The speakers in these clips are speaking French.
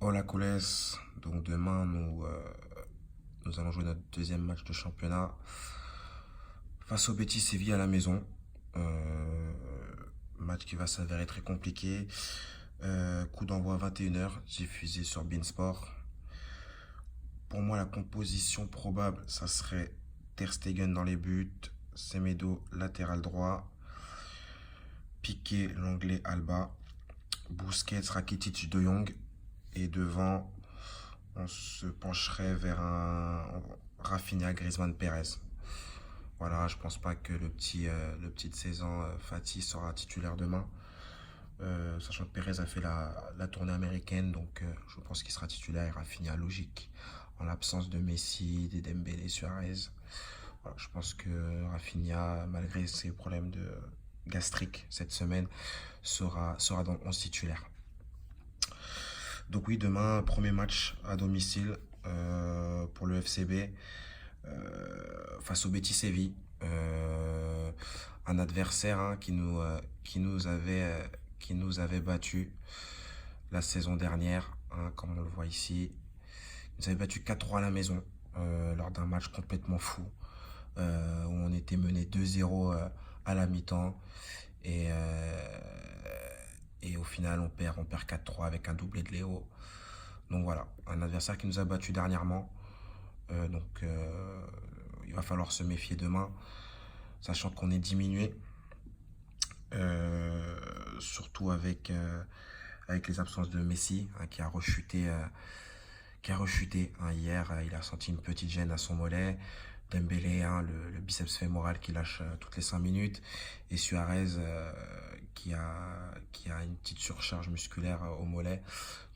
Hola Coles, donc demain nous allons jouer notre deuxième match de championnat face au Betis Séville à la maison. Euh, Match qui va s'avérer très compliqué. Coup d'envoi à 21h, diffusé sur Beansport. Pour moi, la composition probable, ça serait Ter Stegen dans les buts, Semedo latéral droit, Piqué, l'anglais Alba, Busquets, Rakitic, De Jong, et devant on se pencherait vers un Rafinha, Griezmann, Perez. Voilà, je pense pas que le petit de 16 ans, Fati, sera titulaire demain. Sachant que Perez a fait la tournée américaine, donc je pense qu'il sera titulaire et Rafinha logique. En l'absence de Messi, des Dembélé, Suarez. Voilà, je pense que Rafinha, malgré ses problèmes de gastrique cette semaine, sera dans le 11 titulaire. Donc oui, demain, premier match à domicile pour le FCB face au Betis Séville. Un adversaire qui nous avait battu la saison dernière, comme on le voit ici. Il nous avait battu 4-3 à la maison lors d'un match complètement fou où on était mené 2-0 à la mi-temps et, et au final on perd 4-3 avec un doublé de Léo. Donc voilà, un adversaire qui nous a battu dernièrement. Il va falloir se méfier demain, sachant qu'on est diminué, surtout avec les absences de Messi, qui a rechuté, hier. Il a senti une petite gêne à son mollet. Dembélé, le biceps fémoral qui lâche toutes les 5 minutes. Et Suarez, qui a une petite surcharge musculaire au mollet,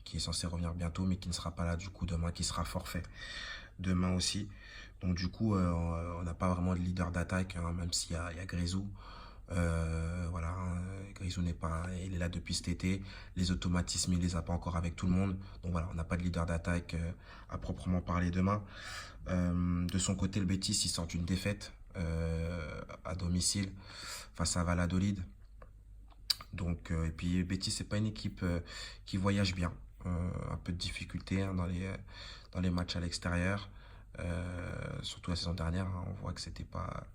qui est censé revenir bientôt, mais qui ne sera pas là du coup demain, qui sera forfait demain aussi. Donc du coup, on n'a pas vraiment de leader d'attaque, même s'il y a Grisou. Voilà, Grisou il est là depuis cet été. Les automatismes, il les a pas encore avec tout le monde. Donc voilà, on n'a pas de leader d'attaque à proprement parler demain. De son côté, le Betis, il sort d'une défaite à domicile face à Valladolid. Donc, et puis Betis, c'est pas une équipe qui voyage bien. Un peu de difficulté dans les matchs à l'extérieur. Surtout la saison dernière, on voit que c'était pas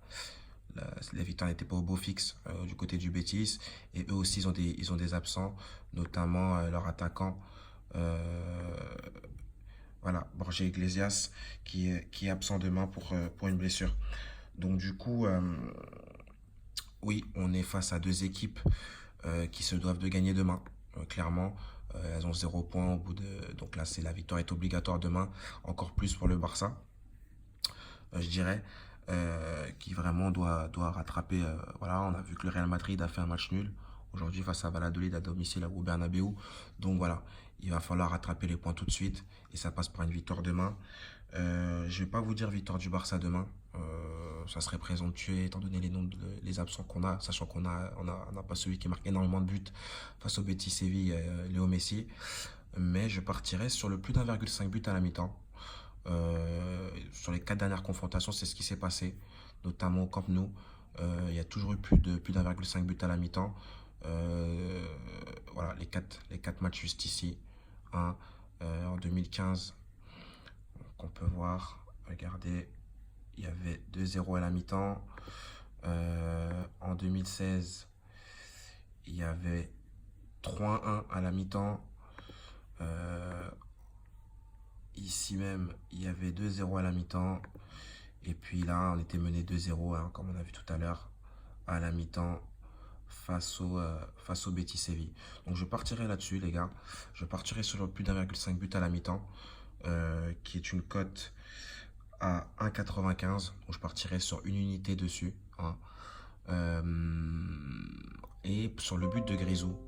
la victoire n'était pas au beau fixe du côté du Betis, et eux aussi ils ont des absents, notamment leur attaquant voilà, Borja Iglesias qui est absent demain pour une blessure. Donc du coup oui, on est face à deux équipes qui se doivent de gagner demain, clairement. Elles ont 0 point au bout de... Donc là, la victoire est obligatoire demain, encore plus pour le Barça, je dirais, qui vraiment doit rattraper. Voilà, on a vu que le Real Madrid a fait un match nul aujourd'hui face à Valladolid à domicile au Bernabéu. Donc voilà, il va falloir rattraper les points tout de suite et ça passe par une victoire demain. Je vais pas vous dire victoire du Barça demain. Ça serait présomptueux étant donné les absents qu'on a, sachant qu'on n'a pas celui qui marque énormément de buts face au Betis Séville, Léo Messi. Mais je partirais sur le plus d'1,5 but à la mi-temps. Sur les 4 dernières confrontations, c'est ce qui s'est passé, notamment au Camp Nou. Il y a toujours eu plus d'1,5 but à la mi-temps. Voilà, les quatre matchs juste ici. En 2015, qu'on peut voir, regardez, il y avait 2-0 à la mi-temps. En 2016, il y avait 3-1 à la mi-temps. Ici même, il y avait 2-0 à la mi-temps. Et puis là, on était mené 2-0, comme on a vu tout à l'heure, à la mi-temps face au Betis Séville. Donc je partirai là-dessus, les gars. Je partirai sur le plus d'1,5 but à la mi-temps, qui est une cote à 1,95. Donc je partirai sur une unité dessus. Et sur le but de Grisou.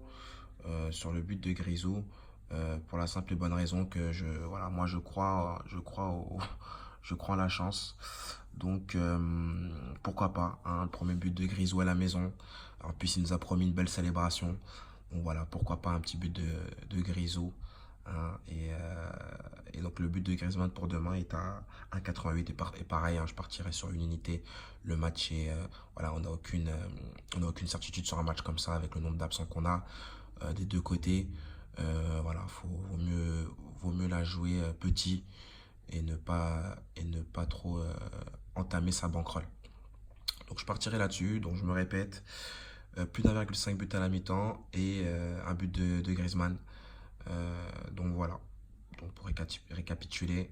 Pour la simple et bonne raison que moi je crois je crois en la chance. Donc pourquoi pas, le premier but de Grisou à la maison. En plus il nous a promis une belle célébration. Donc voilà, pourquoi pas un petit but de Grisou. Et donc le but de Griezmann pour demain est à 1,88 et pareil, je partirai sur une unité. Le match est voilà, on n'a aucune certitude sur un match comme ça avec le nombre d'absents qu'on a des deux côtés. Voilà, vaut mieux la jouer petit et ne pas trop entamer sa bankroll. Donc je partirai là-dessus. Donc je me répète, plus d'1,5 but à la mi-temps et un but de Griezmann. Donc voilà. Donc pour récapituler,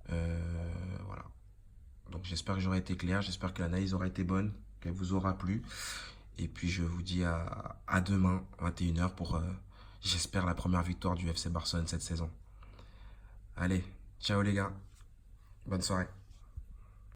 voilà. Donc j'espère que j'aurai été clair, j'espère que l'analyse aura été bonne, qu'elle vous aura plu. Et puis je vous dis à demain, 21h, pour, j'espère, la première victoire du FC Barcelone cette saison. Allez, ciao les gars, bonne soirée.